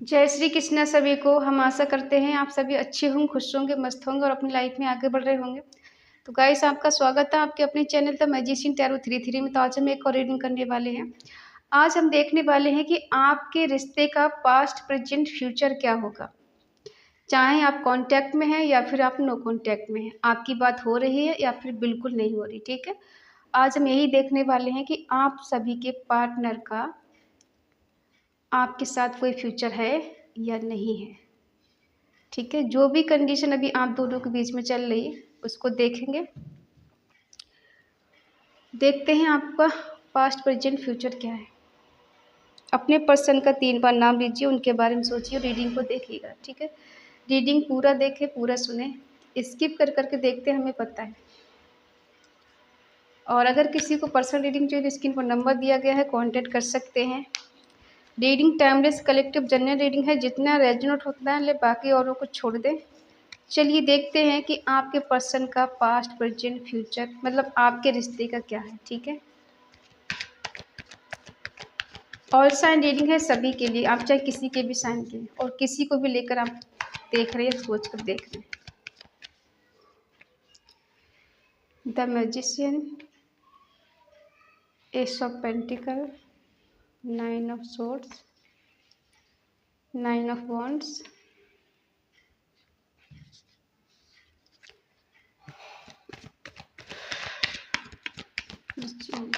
जय श्री कृष्णा सभी को। हम आशा करते हैं आप सभी अच्छे होंगे, खुश होंगे, मस्त होंगे और अपनी लाइफ में आगे बढ़ रहे होंगे। तो गाइस, आपका स्वागत है आपके अपने चैनल द मैजिशियन टैरो 33 में। तो आज हम एक और रीडिंग करने वाले हैं। आज हम देखने वाले हैं कि आपके रिश्ते का पास्ट, प्रेजेंट, फ्यूचर क्या होगा। चाहे आप कांटेक्ट में हैं या फिर आप नो कांटेक्ट में हैं, आपकी बात हो रही है या फिर बिल्कुल नहीं हो रही। ठीक है, आज हम यही देखने वाले हैं कि आप सभी के पार्टनर का आपके साथ कोई फ्यूचर है या नहीं है। ठीक है, जो भी कंडीशन अभी आप दोनों के बीच में चल रही है उसको देखेंगे। देखते हैं आपका पास्ट, प्रेजेंट, फ्यूचर क्या है। अपने पर्सन का 3 बार नाम लीजिए, उनके बारे में सोचिए, रीडिंग को देखिएगा। ठीक है, रीडिंग पूरा देखें, पूरा सुने, स्किप कर करके देखते हैं, हमें पता है। और अगर किसी को पर्सनल रीडिंग चाहिए तो स्क्रीन पर नंबर दिया गया है, कांटेक्ट कर सकते हैं। Reading timeless collective general reading है, जितना रेजोनेट होता है ले, बाकी औरों को छोड़ दें। चलिए देखते हैं कि आपके पर्सन का पास्ट, प्रेजेंट, फ्यूचर मतलब आपके रिश्ते का क्या है। ठीक है, ऑल साइन रीडिंग है सभी के लिए, आप चाहे किसी के भी साइन के और किसी को भी लेकर आप देख रहे हैं, सोच कर देख रहे हैं। The magician, S of pentacle, 9 of swords, 9 of wands,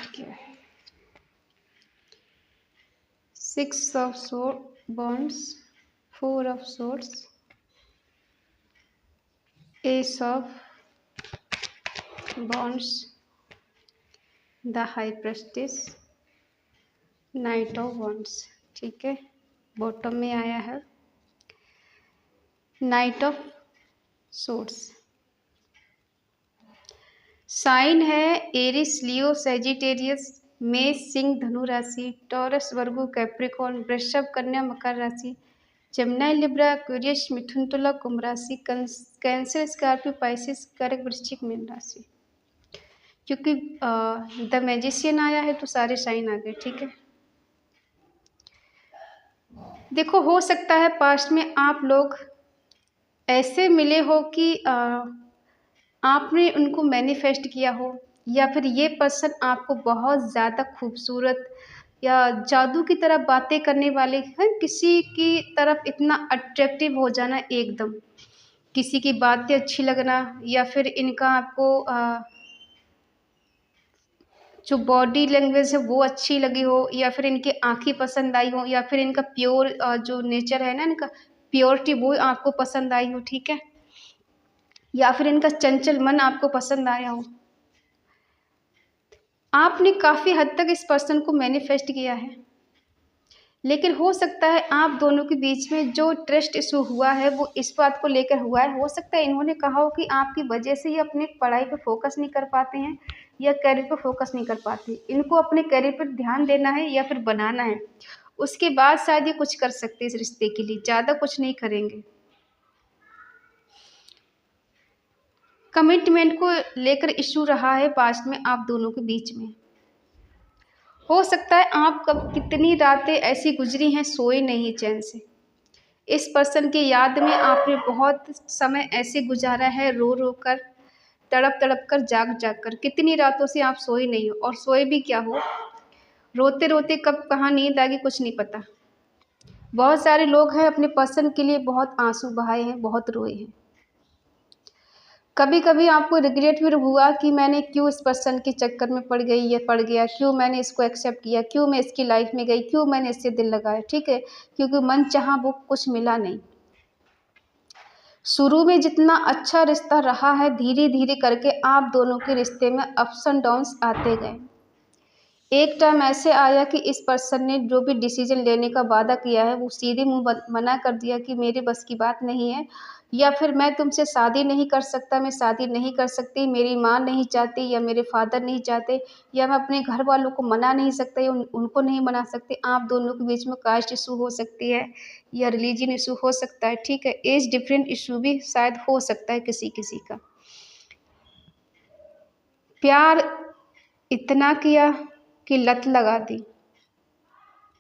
क्या है, 6 of wands, 4 of swords, S of wands, the high prestige, night of wands. ठीक है, बॉटम में आया है नाइट ऑफ सोर्ड्स। साइन है एरिस, लियो, सेजिटेरियस, मेष, सिंह, धनु राशि, टॉरस, वर्गो, कैप्रिकॉर्न, वृषभ, कन्या, मकर राशि, जमुनाई, लिब्रा, एक्वेरियस, मिथुन, तुला, कुंभ राशि, कैंसर, स्कॉर्पियो, पाइसिस, कर्क, वृश्चिक, मीन राशि। क्योंकि द मैजिशियन आया है तो सारे साइन आ गए। ठीक है, देखो, हो सकता है पास्ट में आप लोग ऐसे मिले हो कि आपने उनको मैनिफेस्ट किया हो, या फिर ये पर्सन आपको बहुत ज़्यादा खूबसूरत या जादू की तरह बातें करने वाले हैं, किसी की तरफ इतना अट्रैक्टिव हो जाना एकदम, किसी की बातें अच्छी लगना, या फिर इनका आपको जो बॉडी लैंग्वेज है वो अच्छी लगी हो, या फिर इनकी आँखें पसंद आई हो, या फिर इनका प्योर जो नेचर है ना, इनका प्योरिटी वो आपको पसंद आई हो। ठीक है, या फिर इनका चंचल मन आपको पसंद आया हो। आपने काफ़ी हद तक इस पर्सन को मैनिफेस्ट किया है, लेकिन हो सकता है आप दोनों के बीच में जो ट्रस्ट इशू हुआ है वो इस बात को लेकर हुआ है। हो सकता है इन्होंने कहा हो कि आपकी वजह से ये अपनी पढ़ाई पे फोकस नहीं कर पाते हैं या करियर पे फोकस नहीं कर पाते। इनको अपने करियर पर ध्यान देना है या फिर बनाना है, उसके बाद शायद ये कुछ कर सकते हैं इस रिश्ते के लिए, ज़्यादा कुछ नहीं करेंगे। कमिटमेंट को लेकर इशू रहा है पास्ट में आप दोनों के बीच में। हो सकता है आप कब कितनी रातें ऐसी गुजरी हैं सोए नहीं चैन से। इस पर्सन की याद में आपने बहुत समय ऐसे गुजारा है, रो रो कर, तड़प तड़प कर, जाग जाग कर। कितनी रातों से आप सोए नहीं हो, और सोए भी क्या हो, रोते रोते कब कहाँ नींद आ गई कुछ नहीं पता। बहुत सारे लोग हैं अपने पर्सन के लिए बहुत आंसू बहाए हैं, बहुत रोए हैं। कभी कभी आपको रिग्रेट भी हुआ कि मैंने क्यों इस पर्सन के चक्कर में पड़ गई या पड़ गया, क्यों मैंने इसको एक्सेप्ट किया, क्यों मैं इसकी लाइफ में गई, क्यों मैंने इससे दिल लगाया। ठीक है, क्योंकि मन चाहा वो कुछ मिला नहीं। शुरू में जितना अच्छा रिश्ता रहा है, धीरे धीरे करके आप दोनों के रिश्ते में अप्स एंड डाउन्स आते गए। एक टाइम ऐसे आया कि इस पर्सन ने जो भी डिसीजन लेने का वादा किया है वो सीधे मुंह मना कर दिया कि मेरे बस की बात नहीं है, या फिर मैं तुमसे शादी नहीं कर सकता, मैं शादी नहीं कर सकती, मेरी माँ नहीं चाहती या मेरे फादर नहीं चाहते, या मैं अपने घर वालों को मना नहीं सकता या उनको नहीं मना सकती। आप दोनों के बीच में कास्ट इशू हो सकती है या रिलीजन इशू हो सकता है। ठीक है, एज डिफरेंट इशू भी शायद हो सकता है किसी किसी का। प्यार इतना किया कि लत लगा दी।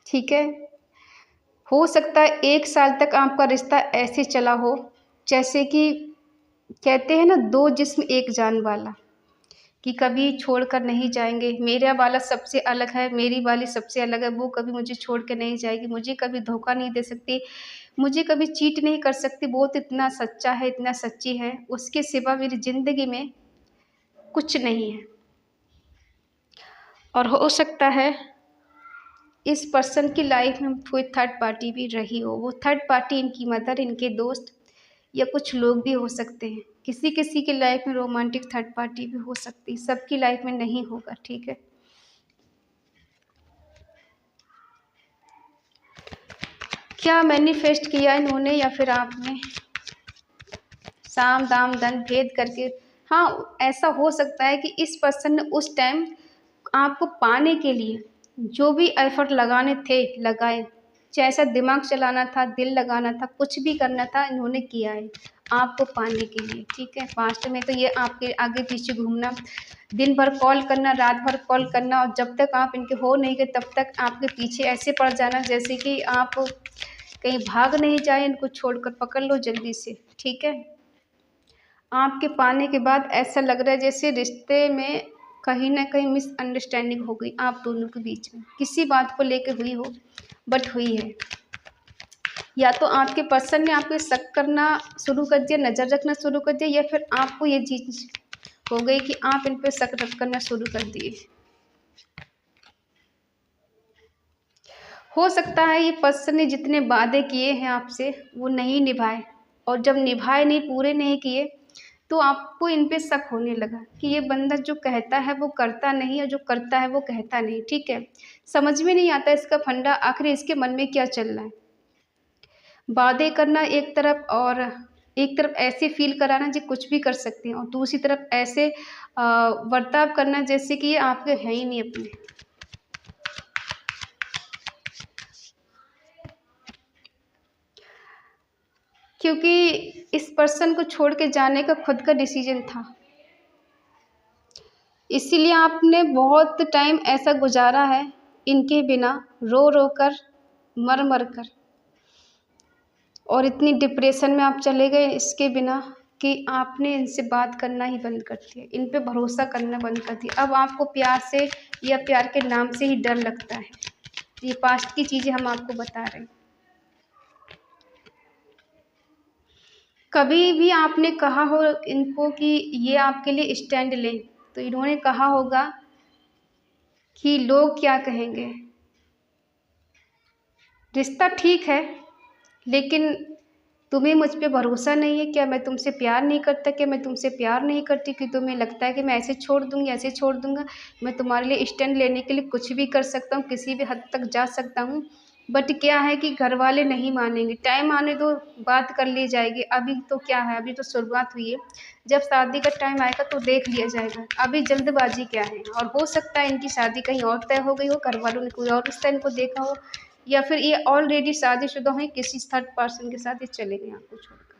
ठीक है, हो सकता है 1 साल तक आपका रिश्ता ऐसे चला हो, जैसे कि कहते हैं ना, 2 जिस्म एक जान वाला, कि कभी छोड़कर नहीं जाएँगे। मेरा वाला सबसे अलग है, मेरी वाली सबसे अलग है, वो कभी मुझे छोड़ के नहीं जाएगी, मुझे कभी धोखा नहीं दे सकती, मुझे कभी चीट नहीं कर सकती, वो तो इतना सच्चा है, इतना सच्ची है, उसके सिवा मेरी ज़िंदगी में कुछ नहीं है। और हो सकता है इस पर्सन की लाइफ में कोई थर्ड पार्टी भी रही हो। वो थर्ड पार्टी इनकी मदर, इनके दोस्त या कुछ लोग भी हो सकते हैं। किसी किसी की लाइफ में रोमांटिक थर्ड पार्टी भी हो सकती है, सबकी लाइफ में नहीं होगा, ठीक है। क्या मैनिफेस्ट किया इन्होंने या फिर आपने? साम दाम दंड भेद करके। हाँ, ऐसा हो सकता है कि इस पर्सन ने उस टाइम आपको पाने के लिए जो भी एफर्ट लगाने थे लगाए, चाहे ऐसा दिमाग चलाना था, दिल लगाना था, कुछ भी करना था, इन्होंने किया है आपको पाने के लिए, ठीक है। पास्ट में तो ये आपके आगे पीछे घूमना, दिन भर कॉल करना, रात भर कॉल करना, और जब तक आप इनके हो नहीं गए तब तक आपके पीछे ऐसे पड़ जाना जैसे कि आप कहीं भाग नहीं जाए, इनको छोड़कर पकड़ लो जल्दी से, ठीक है। आपके पाने के बाद ऐसा लग रहा है जैसे रिश्ते में कहीं न कहीं मिसअंडरस्टैंडिंग हो गई आप दोनों के बीच में, किसी बात को लेके हुई हो, बट हुई है। या तो आपके पर्सन ने आप पे शक करना शुरू कर दिया, नज़र रखना शुरू कर दिया, या फिर आपको ये चीज़ हो गई कि आप इन पे शक रख करना शुरू कर दिए। हो सकता है ये पर्सन ने जितने वादे किए हैं आपसे वो नहीं निभाए, और जब निभाए नहीं, पूरे नहीं किए, तो आपको इन पे शक होने लगा कि ये बंदा जो कहता है वो करता नहीं, और जो करता है वो कहता नहीं, ठीक है। समझ में नहीं आता इसका फंडा, आखिर इसके मन में क्या चल रहा है। वादे करना एक तरफ, और एक तरफ ऐसे फील कराना जी कुछ भी कर सकते हैं, और दूसरी तरफ ऐसे बर्ताव करना जैसे कि ये आपके हैं ही नहीं अपने। क्योंकि इस पर्सन को छोड़ के जाने का खुद का डिसीजन था, इसीलिए आपने बहुत टाइम ऐसा गुजारा है इनके बिना, रो रो कर, मर मर कर, और इतनी डिप्रेशन में आप चले गए इसके बिना कि आपने इनसे बात करना ही बंद कर दिया, इन पे भरोसा करना बंद कर दिया। अब आपको प्यार से या प्यार के नाम से ही डर लगता है। ये पास्ट की चीज़ें हम आपको बता रहे हैं। कभी भी आपने कहा हो इनको कि ये आपके लिए स्टैंड लें, तो इन्होंने कहा होगा कि लोग क्या कहेंगे। रिश्ता ठीक है, लेकिन तुम्हें मुझ पे भरोसा नहीं है क्या? मैं तुमसे प्यार नहीं करता क्या? मैं तुमसे प्यार नहीं करती कि तुम्हें लगता है कि मैं ऐसे छोड़ दूँगी, ऐसे छोड़ दूँगा। मैं तुम्हारे लिए स्टैंड लेने के लिए कुछ भी कर सकता हूँ, किसी भी हद तक जा सकता हूँ। बट क्या है कि घरवाले नहीं मानेंगे। टाइम आने दो, बात कर ली जाएगी। अभी तो क्या है, अभी तो शुरुआत हुई है। जब शादी का टाइम आएगा तो देख लिया जाएगा। अभी जल्दबाज़ी क्या है? और हो सकता है इनकी शादी कहीं और तय हो गई हो, घरवालों ने कोई और रिश्ता इनको देखा हो, या फिर ये ऑलरेडी शादीशुदा हैं, किसी थर्ड पर्सन के साथ ये चले गए आपको छोड़कर।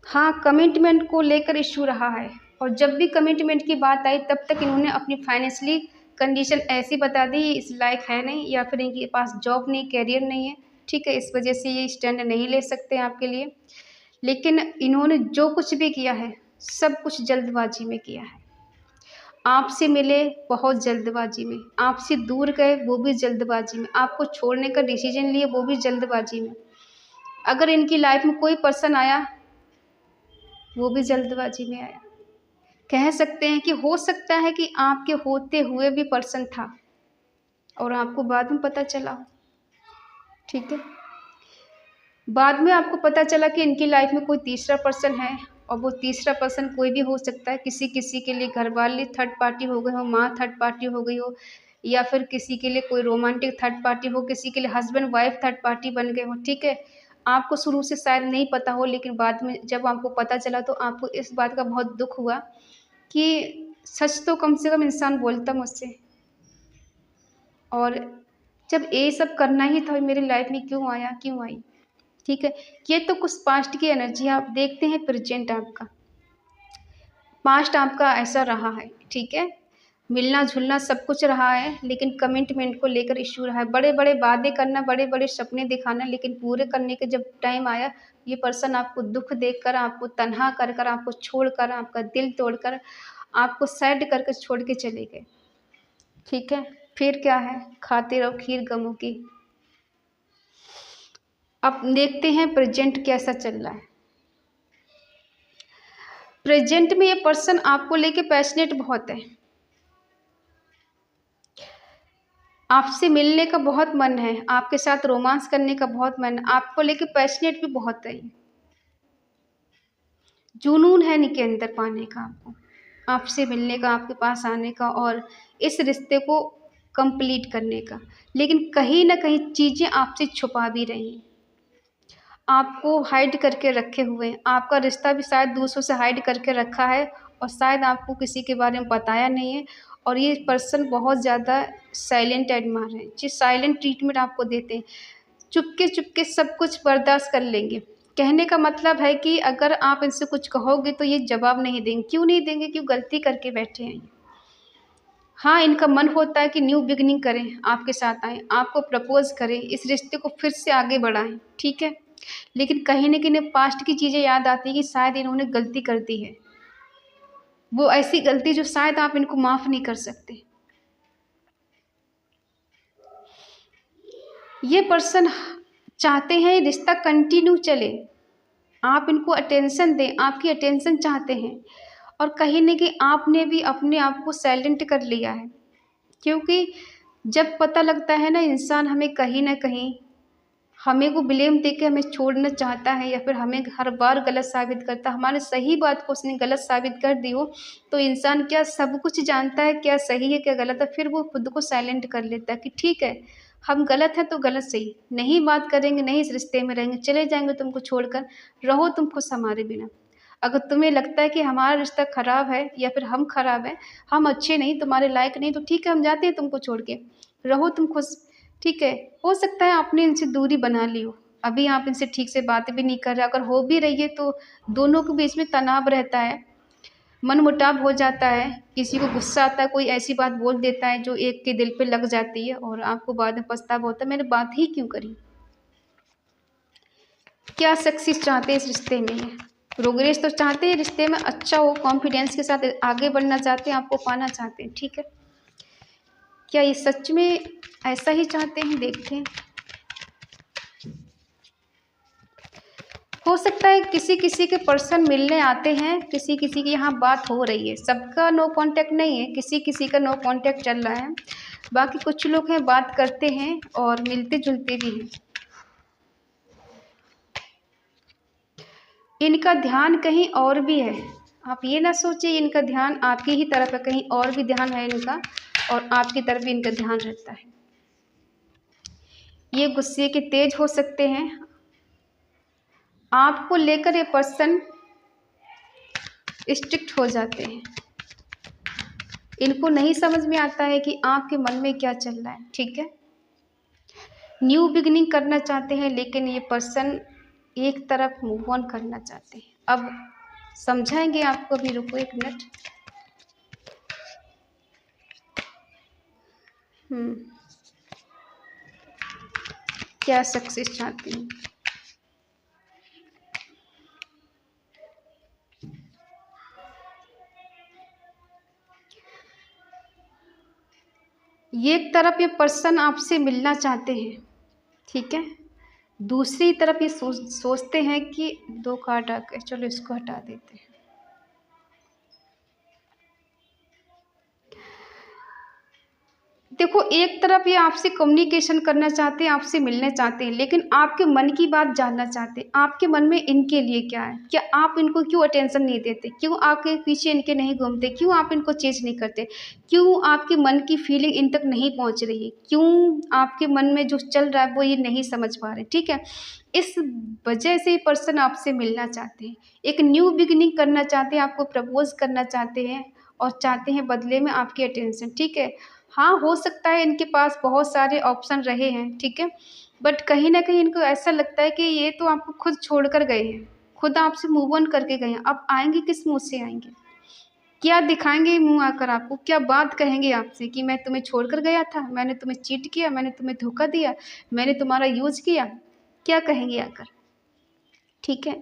हाँ, कमिटमेंट को लेकर इश्यू रहा है, और जब भी कमिटमेंट की बात आई तब तक इन्होंने अपनी फाइनेंशियली कंडीशन ऐसी बता दी, इस लायक है नहीं, या फिर इनके पास जॉब नहीं, करियर नहीं है, ठीक है। इस वजह से ये स्टैंड नहीं ले सकते हैं आपके लिए। लेकिन इन्होंने जो कुछ भी किया है, सब कुछ जल्दबाजी में किया है। आपसे मिले बहुत जल्दबाजी में, आपसे दूर गए वो भी जल्दबाजी में, आपको छोड़ने का डिसीजन लिए वो भी जल्दबाजी में। अगर इनकी लाइफ में कोई पर्सन आया, वो भी जल्दबाजी में आया। कह सकते हैं कि हो सकता है कि आपके होते हुए भी पर्सन था और आपको बाद में पता चला हो, ठीक है। बाद में आपको पता चला कि इनकी लाइफ में कोई तीसरा पर्सन है, और वो तीसरा पर्सन कोई भी हो सकता है। किसी किसी के लिए घरवाले थर्ड पार्टी हो गए हो, माँ थर्ड पार्टी हो गई हो, या फिर किसी के लिए कोई रोमांटिक थर्ड पार्टी हो, किसी के लिए हस्बैंड वाइफ थर्ड पार्टी बन गए हो, ठीक है। आपको शुरू से शायद नहीं पता हो, लेकिन बाद में जब आपको पता चला तो आपको इस बात का बहुत दुख हुआ कि सच तो कम से कम इंसान बोलता मुझसे, और जब ये सब करना ही था मेरी लाइफ में क्यों आया, क्यों आई, ठीक है। ये तो कुछ पास्ट की एनर्जी है। आप देखते हैं प्रेजेंट आपका, पास्ट आपका ऐसा रहा है, ठीक है। मिलना जुलना सब कुछ रहा है, लेकिन कमिटमेंट को लेकर इश्यू रहा है। बड़े बड़े वादे करना, बड़े बड़े सपने दिखाना, लेकिन पूरे करने के जब टाइम आया, ये पर्सन आपको दुख देकर, आपको तन्हा कर कर, आपको छोड़कर, आपका दिल तोड़कर, आपको सैड करके छोड़ के चले गए। ठीक है, फिर क्या है, खाते रहो खीर गमों की। अब देखते हैं प्रेजेंट कैसा चल रहा है। प्रेजेंट में ये पर्सन आपको लेके पैशनेट बहुत है, आपसे मिलने का बहुत मन है, आपके साथ रोमांस करने का बहुत मन है, आपको लेके पैशनेट भी बहुत है। जुनून है इनके अंदर पाने का, आपको, आपसे मिलने का, आपके पास आने का और इस रिश्ते को कंप्लीट करने का। लेकिन कहीं ना कहीं चीज़ें आपसे छुपा भी रही हैं, आपको हाइड करके रखे हुए हैं। आपका रिश्ता भी शायद दूसरों से हाइड करके रखा है और शायद आपको किसी के बारे में बताया नहीं है। और ये पर्सन बहुत ज़्यादा साइलेंट एडमायर है, जो साइलेंट ट्रीटमेंट आपको देते हैं, चुपके चुपके सब कुछ बर्दाश्त कर लेंगे। कहने का मतलब है कि अगर आप इनसे कुछ कहोगे तो ये जवाब नहीं देंगे। क्यों नहीं देंगे? क्यों गलती करके बैठे हैं। हाँ, इनका मन होता है कि न्यू बिगनिंग करें, आपके साथ आएँ, आपको प्रपोज़ करें, इस रिश्ते को फिर से आगे बढ़ाएँ, ठीक है? लेकिन कहीं न कहीं पास्ट की चीज़ें याद आती हैं कि शायद इन्होंने गलती कर दी है। वो ऐसी गलती जो शायद आप इनको माफ़ नहीं कर सकते। ये पर्सन चाहते हैं रिश्ता कंटिन्यू चले, आप इनको अटेंशन दें, आपकी अटेंशन चाहते हैं। और कहीं न कहीं आपने भी अपने आप को साइलेंट कर लिया है, क्योंकि जब पता लगता है ना इंसान हमें कहीं न कहीं हमें को ब्लेम देके हमें छोड़ना चाहता है या फिर हमें हर बार गलत साबित करता है, हमारे सही बात को उसने गलत साबित कर दी हो, तो इंसान क्या सब कुछ जानता है, क्या सही है क्या गलत है, फिर वो खुद को साइलेंट कर लेता है कि ठीक है, हम गलत हैं तो गलत सही, नहीं बात करेंगे, नहीं इस रिश्ते में रहेंगे, चले जाएंगे तुमको छोड़कर, रहो तुम खुश हमारे बिना। अगर तुम्हें लगता है कि हमारा रिश्ता ख़राब है या फिर हम ख़राब हैं, हम अच्छे नहीं, तुम्हारे लायक नहीं, तो ठीक है हम जाते हैं तुमको छोड़ के, रहो तुम खुश। ठीक है, हो सकता है आपने इनसे दूरी बना ली हो, अभी आप इनसे ठीक से बात भी नहीं कर रहे, अगर हो भी रही है तो दोनों के बीच में तनाव रहता है, मनमुटाव हो जाता है, किसी को गुस्सा आता है, कोई ऐसी बात बोल देता है जो एक के दिल पे लग जाती है और आपको बाद में पछतावा होता है, मैंने बात ही क्यों करी। क्या सक्सेस चाहते हैं इस रिश्ते में? ये प्रोग्रेस तो चाहते हैं, रिश्ते में अच्छा हो, कॉन्फिडेंस के साथ आगे बढ़ना चाहते हैं, आपको पाना चाहते हैं, ठीक है। क्या ये सच में ऐसा ही चाहते हैं? देखते हैं। हो सकता है किसी किसी के पर्सन मिलने आते हैं, किसी किसी की यहाँ बात हो रही है, सबका नो कांटेक्ट नहीं है, किसी किसी का नो कांटेक्ट चल रहा है, बाकी कुछ लोग हैं बात करते हैं और मिलते जुलते भी हैं। इनका ध्यान कहीं और भी है, आप ये ना सोचिए इनका ध्यान आपकी ही तरफ है, कहीं और भी ध्यान है इनका और आपकी तरफ भी इनका ध्यान रहता है। ये गुस्से के तेज हो सकते हैं, आपको लेकर ये पर्सन स्ट्रिक्ट हो जाते हैं, इनको नहीं समझ में आता है कि आपके मन में क्या चल रहा है, ठीक है। न्यू बिगिनिंग करना चाहते हैं लेकिन ये पर्सन एक तरफ मूव ऑन करना चाहते हैं। अब समझाएंगे आपको, अभी रुको एक मिनट। क्या सक्सेस चाहते हैं? ये एक तरफ ये पर्सन आपसे मिलना चाहते हैं, ठीक है, दूसरी तरफ ये सोचते हैं कि दो कार्ड आ गए, चलो इसको हटा देते हैं। देखो, एक तरफ ये आपसे कम्युनिकेशन करना चाहते हैं, आपसे मिलना चाहते हैं, लेकिन आपके मन की बात जानना चाहते हैं, आपके मन में इनके लिए क्या है, क्या आप इनको क्यों अटेंशन नहीं देते, क्यों आपके पीछे इनके नहीं घूमते, क्यों आप इनको चेंज नहीं करते, क्यों आपके मन की फीलिंग इन तक नहीं पहुंच रही है, क्यों आपके मन में जो चल रहा है वो ये नहीं समझ पा रहे, ठीक है। इस वजह से ये पर्सन आपसे मिलना चाहते हैं, एक न्यू बिगिनिंग करना चाहते हैं, आपको प्रपोज करना चाहते हैं और चाहते हैं बदले में आपकी अटेंशन, ठीक है। हाँ, हो सकता है इनके पास बहुत सारे ऑप्शन रहे हैं, ठीक है, बट कहीं न कहीं इनको ऐसा लगता है कि ये तो आपको खुद छोड़ कर गए हैं, खुद आपसे मूव ऑन करके गए हैं, अब आएँगे किस मुँह से आएँगे? क्या दिखाएंगे मुंह आकर आपको, क्या बात कहेंगे आपसे कि मैं तुम्हें छोड़कर गया था, मैंने तुम्हें चीट किया, मैंने तुम्हें धोखा दिया, मैंने तुम्हारा यूज किया, क्या कहेंगे आकर। ठीक है,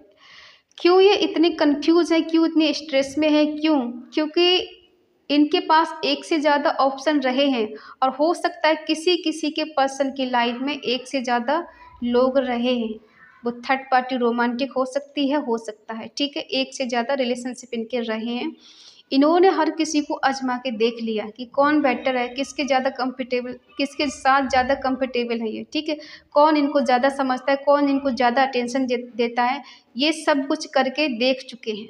क्यों ये इतने कंफ्यूज है, क्यों इतने स्ट्रेस में है, क्यों? क्योंकि इनके पास एक से ज़्यादा ऑप्शन रहे हैं, और हो सकता है किसी किसी के पर्सन की लाइफ में एक से ज़्यादा लोग रहे हैं। वो थर्ड पार्टी रोमांटिक हो सकती है, हो सकता है, ठीक है, एक से ज़्यादा रिलेशनशिप इनके रहे हैं। इन्होंने हर किसी को आजमा के देख लिया कि कौन बेटर है, किसके ज़्यादा कंफर्टेबल, किसके साथ ज़्यादा कंफर्टेबल है ये, ठीक है, कौन इनको ज़्यादा समझता है, कौन इनको ज़्यादा अटेंशन देता है, ये सब कुछ करके देख चुके हैं।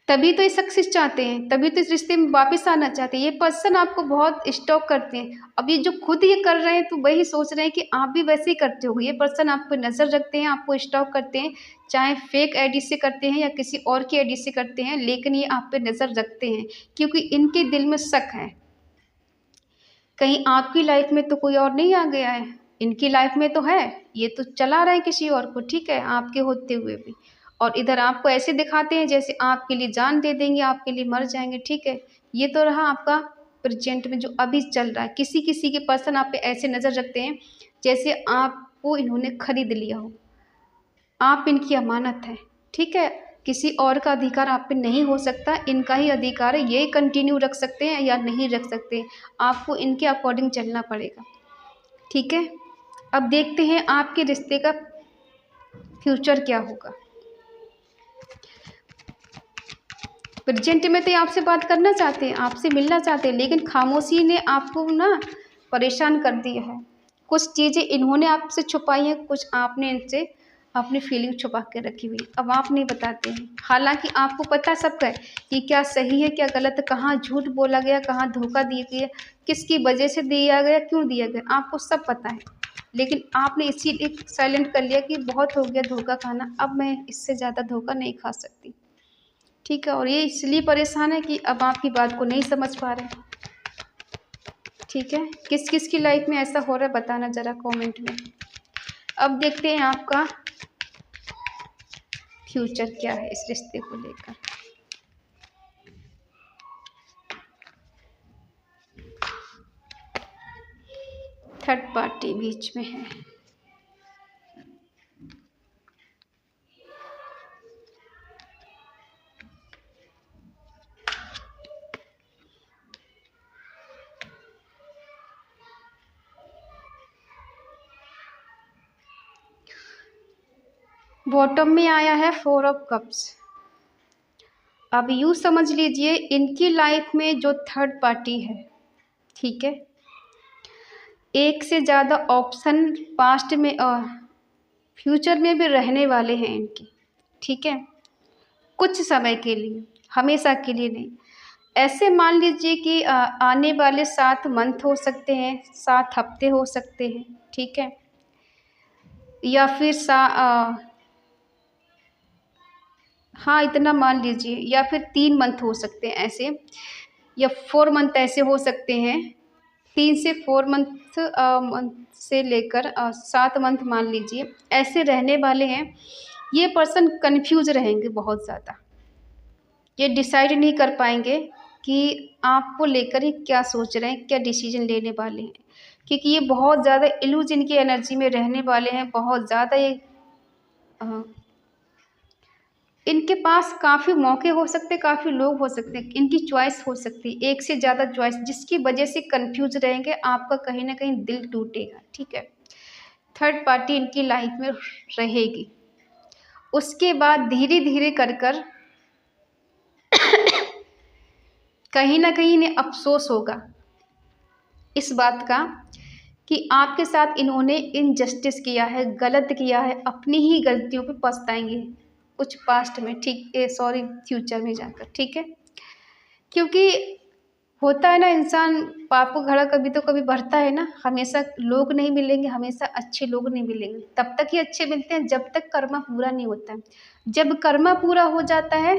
तभी तो ये सक्सेस चाहते हैं, तभी तो इस रिश्ते में वापस आना चाहते हैं। ये पर्सन आपको बहुत स्टॉक करते हैं। अब ये जो खुद ये कर रहे हैं तो वही सोच रहे हैं कि आप भी वैसे ही करते हो। ये पर्सन आप पे नज़र रखते हैं, आपको स्टॉक करते हैं, चाहे फेक आईडी से करते हैं या किसी और की आईडी से करते हैं, लेकिन ये आप पे नज़र रखते हैं क्योंकि इनके दिल में शक है, कहीं आपकी लाइफ में तो कोई और नहीं आ गया है। इनकी लाइफ में तो है, ये तो चला रहे हैं किसी और को, ठीक है, आपके होते हुए भी। और इधर आपको ऐसे दिखाते हैं जैसे आपके लिए जान दे देंगे, आपके लिए मर जाएंगे, ठीक है। ये तो रहा आपका प्रेजेंट में जो अभी चल रहा है। किसी किसी के पर्सन आप पे ऐसे नज़र रखते हैं जैसे आपको इन्होंने खरीद लिया हो, आप इनकी अमानत है, ठीक है। किसी और का अधिकार आप पे नहीं हो सकता, इनका ही अधिकार है। ये कंटिन्यू रख सकते हैं या नहीं रख सकते, आपको इनके अकॉर्डिंग चलना पड़ेगा, ठीक है। अब देखते हैं आपके रिश्ते का फ्यूचर क्या होगा। प्रेजेंट में तो ये आपसे बात करना चाहते हैं, आपसे मिलना चाहते हैं, लेकिन खामोशी ने आपको ना परेशान कर दिया है। कुछ चीज़ें इन्होंने आपसे छुपाई हैं, कुछ आपने इनसे अपनी फीलिंग छुपा के रखी हुई, अब आप नहीं बताते हैं। हालांकि आपको पता सबका है कि क्या सही है क्या गलत, कहाँ झूठ बोला गया, कहाँ धोखा दिया गया, किसकी वजह से दिया गया, क्यों दिया गया, आपको सब पता है। लेकिन आपने इसीलिए साइलेंट कर लिया कि बहुत हो गया धोखा खाना, अब मैं इससे ज़्यादा धोखा नहीं खा सकती, ठीक है। और ये इसलिए परेशान है कि अब आपकी बात को नहीं समझ पा रहे, ठीक है। किस किस की लाइफ में ऐसा हो रहा है बताना ज़रा कमेंट में। अब देखते हैं आपका फ्यूचर क्या है इस रिश्ते को लेकर। थर्ड पार्टी बीच में है, बॉटम में आया है 4 ऑफ कप्स। अब यूँ समझ लीजिए इनकी लाइफ में जो थर्ड पार्टी है, ठीक है, एक से ज़्यादा ऑप्शन पास्ट में और फ्यूचर में भी रहने वाले हैं इनके, ठीक है, कुछ समय के लिए, हमेशा के लिए नहीं। ऐसे मान लीजिए कि आने वाले 7 मंथ हो सकते हैं, 7 हफ्ते हो सकते हैं, ठीक है, या फिर हाँ इतना मान लीजिए, या फिर 3 मंथ हो सकते हैं ऐसे, या 4 मंथ ऐसे हो सकते हैं। 3 से 4 मंथ मंथ से लेकर 7 मंथ मान लीजिए, ऐसे रहने वाले हैं। ये पर्सन कंफ्यूज रहेंगे बहुत ज़्यादा, ये डिसाइड नहीं कर पाएंगे कि आपको लेकर ही क्या सोच रहे हैं, क्या डिसीजन लेने वाले हैं, क्योंकि ये बहुत ज़्यादा इल्यूजन की एनर्जी में रहने वाले हैं, बहुत ज़्यादा ये इनके पास काफ़ी मौके हो सकते हैं, काफ़ी लोग हो सकते हैं, इनकी चॉइस हो सकती है, एक से ज़्यादा चॉइस, जिसकी वजह से कंफ्यूज रहेंगे, आपका कहीं ना कहीं दिल टूटेगा, ठीक है। थर्ड पार्टी इनकी लाइफ में रहेगी, उसके बाद धीरे धीरे कर कर कहीं ना कहीं इन्हें अफसोस होगा इस बात का कि आपके साथ इन्होंने इनजस्टिस किया है, गलत किया है, अपनी ही गलतियों पे पछताएंगे कुछ पास्ट में, ठीक है, सॉरी फ्यूचर में जाकर, ठीक है। क्योंकि होता है ना, इंसान पाप का घड़ा कभी तो कभी बढ़ता है ना, हमेशा लोग नहीं मिलेंगे, हमेशा अच्छे लोग नहीं मिलेंगे, तब तक ही अच्छे मिलते हैं जब तक कर्मा पूरा नहीं होता है। जब कर्मा पूरा हो जाता है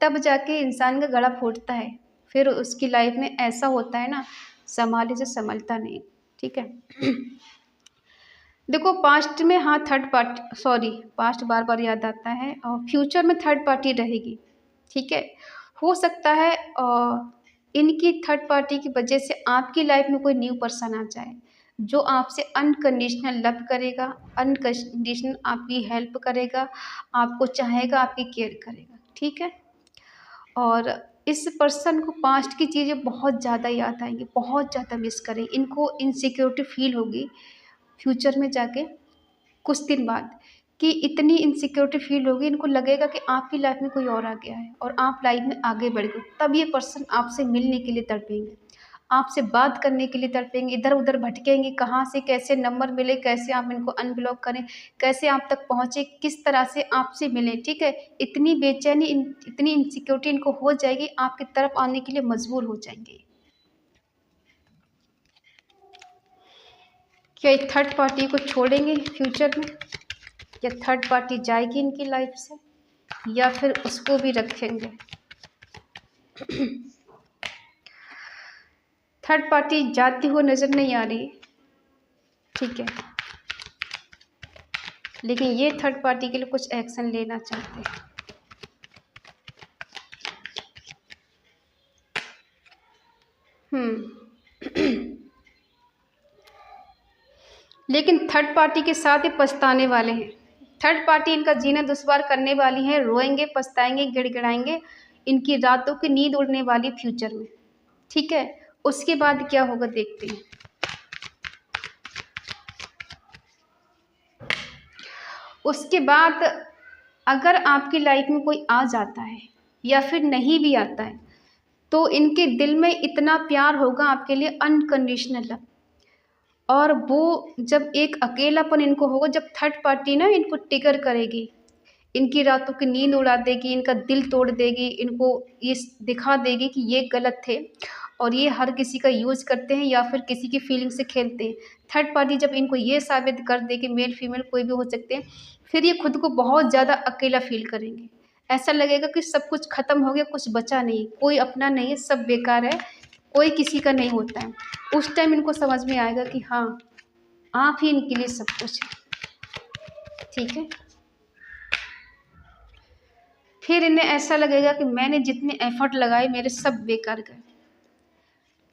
तब जाके इंसान का घड़ा फूटता है, फिर उसकी लाइफ में ऐसा होता है ना, संभाले से संभलता नहीं, ठीक है। देखो पास्ट में, हाँ थर्ड पार्टी, सॉरी पास्ट बार बार याद आता है, और फ्यूचर में थर्ड पार्टी रहेगी, ठीक है। हो सकता है इनकी थर्ड पार्टी की वजह से आपकी लाइफ में कोई न्यू पर्सन आ जाए जो आपसे अनकंडीशनल लव करेगा, अनकंडीशनल आपकी हेल्प करेगा, आपको चाहेगा, आपकी केयर करेगा, ठीक है। और इस पर्सन को पास्ट की चीज़ें बहुत ज़्यादा याद आएंगी, बहुत ज़्यादा मिस करेंगे, इनको इनसिक्योरिटी फील होगी फ्यूचर में जाके कुछ दिन बाद, कि इतनी इनसिक्योरिटी फील होगी, इनको लगेगा कि आपकी लाइफ में कोई और आ गया है और आप लाइफ में आगे बढ़ गए। तब ये पर्सन आपसे मिलने के लिए तड़पेंगे, आपसे बात करने के लिए तड़पेंगे, इधर उधर भटकेंगे, कहाँ से कैसे नंबर मिले, कैसे आप इनको अनब्लॉक करें, कैसे आप तक पहुँचे, किस तरह से आपसे मिले, ठीक है। इतनी बेचैनी, इतनी इनसिक्योरिटी इनको हो जाएगी, आपकी तरफ आने के लिए मजबूर हो जाएंगे। क्या ये थर्ड पार्टी को छोड़ेंगे फ्यूचर में, या थर्ड पार्टी जाएगी इनकी लाइफ से, या फिर उसको भी रखेंगे। थर्ड पार्टी जाती हुई नज़र नहीं आ रही, ठीक है, लेकिन ये थर्ड पार्टी के लिए कुछ एक्शन लेना चाहते हैं। लेकिन थर्ड पार्टी के साथ ही पछताने वाले हैं। थर्ड पार्टी इनका जीना दुश्वार करने वाली है, रोएंगे, पछताएंगे, गिड़गिड़ाएंगे, इनकी रातों की नींद उड़ने वाली फ्यूचर में, ठीक है। उसके बाद क्या होगा देखते हैं। उसके बाद अगर आपकी लाइफ में कोई आ जाता है या फिर नहीं भी आता है, तो इनके दिल में इतना प्यार होगा आपके लिए, अनकंडीशनल लव। और वो जब एक अकेलापन इनको होगा, जब थर्ड पार्टी ना इनको टिगर करेगी, इनकी रातों की नींद उड़ा देगी, इनका दिल तोड़ देगी, इनको ये दिखा देगी कि ये गलत थे और ये हर किसी का यूज़ करते हैं या फिर किसी की फीलिंग से खेलते हैं। थर्ड पार्टी जब इनको ये साबित कर दे कि मेल फीमेल कोई भी हो सकते हैं, फिर ये खुद को बहुत ज़्यादा अकेला फील करेंगे। ऐसा लगेगा कि सब कुछ ख़त्म हो गया, कुछ बचा नहीं, कोई अपना नहीं है, सब बेकार है, कोई किसी का नहीं होता है। उस टाइम इनको समझ में आएगा कि हाँ, आप ही इनके लिए सब कुछ है, ठीक है। फिर इन्हें ऐसा लगेगा कि मैंने जितने एफर्ट लगाए मेरे सब बेकार गए।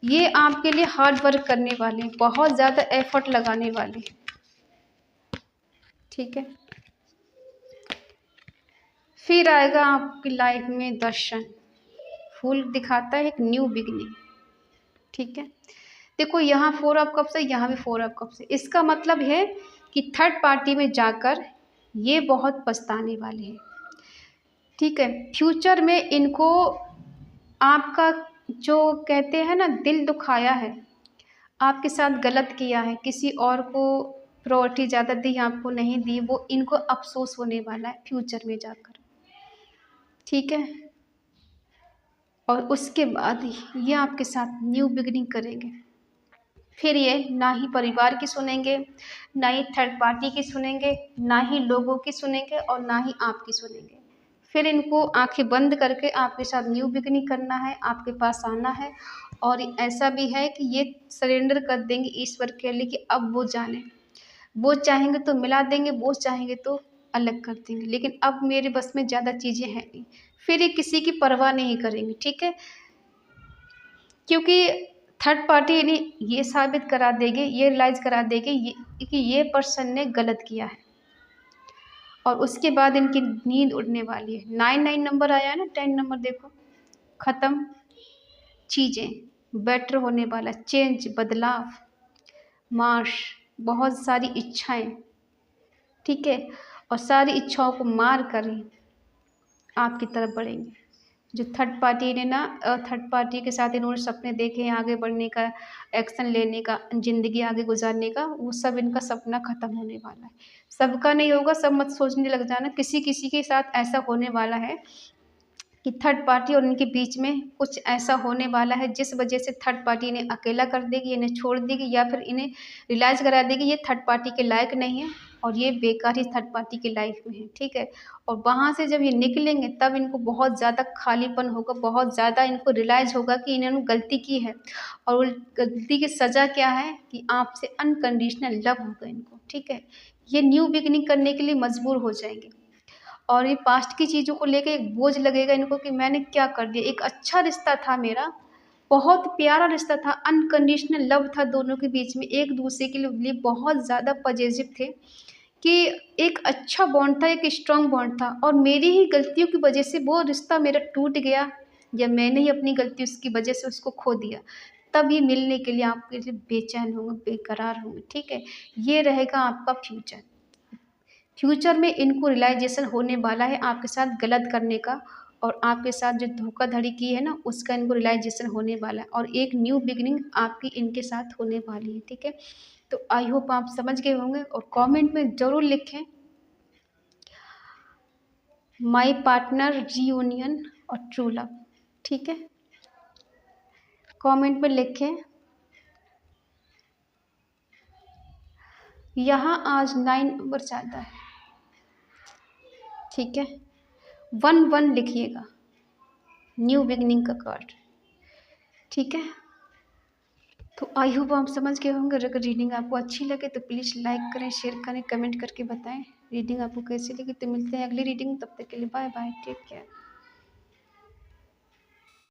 ये आपके लिए हार्ड वर्क करने वाले हैं, बहुत ज़्यादा एफर्ट लगाने वाले हैं, ठीक है। फिर आएगा आपकी लाइफ में दर्शन, फूल दिखाता है एक न्यू बिगनिंग, ठीक है। देखो यहाँ 4 ऑफ कप्स है, यहाँ भी 4 ऑफ कप्स है। इसका मतलब है कि थर्ड पार्टी में जाकर ये बहुत पछताने वाले हैं, ठीक है। फ्यूचर में इनको आपका जो कहते हैं ना दिल दुखाया है, आपके साथ गलत किया है, किसी और को प्रायोरिटी ज़्यादा दी, आपको नहीं दी, वो इनको अफसोस होने वाला है फ्यूचर में जाकर, ठीक है। और उसके बाद ये आपके साथ न्यू बिगिनिंग करेंगे। फिर ये ना ही परिवार की सुनेंगे, ना ही थर्ड पार्टी की सुनेंगे, ना ही लोगों की सुनेंगे और ना ही आपकी सुनेंगे। फिर इनको आंखें बंद करके आपके साथ न्यू बिगिनिंग करना है, आपके पास आना है। और ऐसा भी है कि ये सरेंडर कर देंगे ईश्वर के लिए कि अब वो जाने, वो चाहेंगे तो मिला देंगे, वो चाहेंगे तो अलग कर देंगे, लेकिन अब मेरे बस में ज़्यादा चीज़ें हैं नहीं। फिर ये किसी की परवाह नहीं करेंगे, ठीक है, क्योंकि थर्ड पार्टी इन्हें ये साबित करा देगी, ये रियलाइज़ करा देगी कि ये पर्सन ने गलत किया है। और उसके बाद इनकी नींद उड़ने वाली है। 9 नंबर आया है ना, 10 नंबर देखो, ख़त्म चीज़ें, बेटर होने वाला, चेंज, बदलाव, मार्श, बहुत सारी इच्छाएं, ठीक है। और सारी इच्छाओं को मार कर आपकी तरफ बढ़ेंगे। जो थर्ड पार्टी ने ना, थर्ड पार्टी के साथ इन्होंने सपने देखे हैं आगे बढ़ने का, एक्शन लेने का, ज़िंदगी आगे गुजारने का, वो सब इनका सपना ख़त्म होने वाला है। सबका नहीं होगा, सब मत सोचने लग जाना, किसी किसी के साथ ऐसा होने वाला है कि थर्ड पार्टी और इनके बीच में कुछ ऐसा होने वाला है जिस वजह से थर्ड पार्टी इन्हें अकेला कर देगी, इन्हें छोड़ देगी, या फिर इन्हें रियलाइज़ करा देगी ये थर्ड पार्टी के लायक नहीं है और ये बेकार ही थर्ड पार्टी की लाइफ में है, ठीक है। और वहाँ से जब ये निकलेंगे तब इनको बहुत ज़्यादा खालीपन होगा, बहुत ज़्यादा इनको रियलाइज़ होगा कि इन्होंने गलती की है और वो गलती की सज़ा क्या है कि आपसे अनकंडीशनल लव होगा इनको, ठीक है। ये न्यू बिगिनिंग करने के लिए मजबूर हो जाएंगे। और ये पास्ट की चीज़ों को लेके एक बोझ लगेगा इनको कि मैंने क्या कर दिया। एक अच्छा रिश्ता था मेरा, बहुत प्यारा रिश्ता था, अनकंडीशनल लव था दोनों के बीच में, एक दूसरे के लिए बहुत ज़्यादा पॉजिटिव थे कि एक अच्छा बॉन्ड था, एक स्ट्रॉन्ग बॉन्ड था, और मेरी ही गलतियों की वजह से वो रिश्ता मेरा टूट गया, या मैंने ही अपनी गलती उसकी वजह से उसको खो दिया। तब ये मिलने के लिए आपके लिए बेचैन होंगे, बेकरार होंगे, ठीक है? ये रहेगा आपका फ्यूचर। फ्यूचर में इनको रियलाइजेशन होने वाला है आपके साथ गलत करने का, और आपके साथ जो धोखाधड़ी की है ना उसका इनको रियलाइजेशन होने वाला है, और एक न्यू बिगिनिंग आपकी इनके साथ होने वाली है, ठीक है? तो आई होप आप समझ गए होंगे, और कमेंट में ज़रूर लिखें माय पार्टनर रीयूनियन और ट्रू लव, ठीक है? कमेंट में लिखें। यहाँ आज 9 नंबर ज़्यादा है, ठीक है? 1 लिखिएगा, न्यू बिगिनिंग का कार्ड, ठीक है? तो आई होप आप समझ गए होंगे। अगर रीडिंग आपको अच्छी लगे तो प्लीज़ लाइक करें, शेयर करें, कमेंट करके बताएं रीडिंग आपको कैसी लगी। तो मिलते हैं अगली रीडिंग, तब तक के लिए बाय बाय, टेक केयर।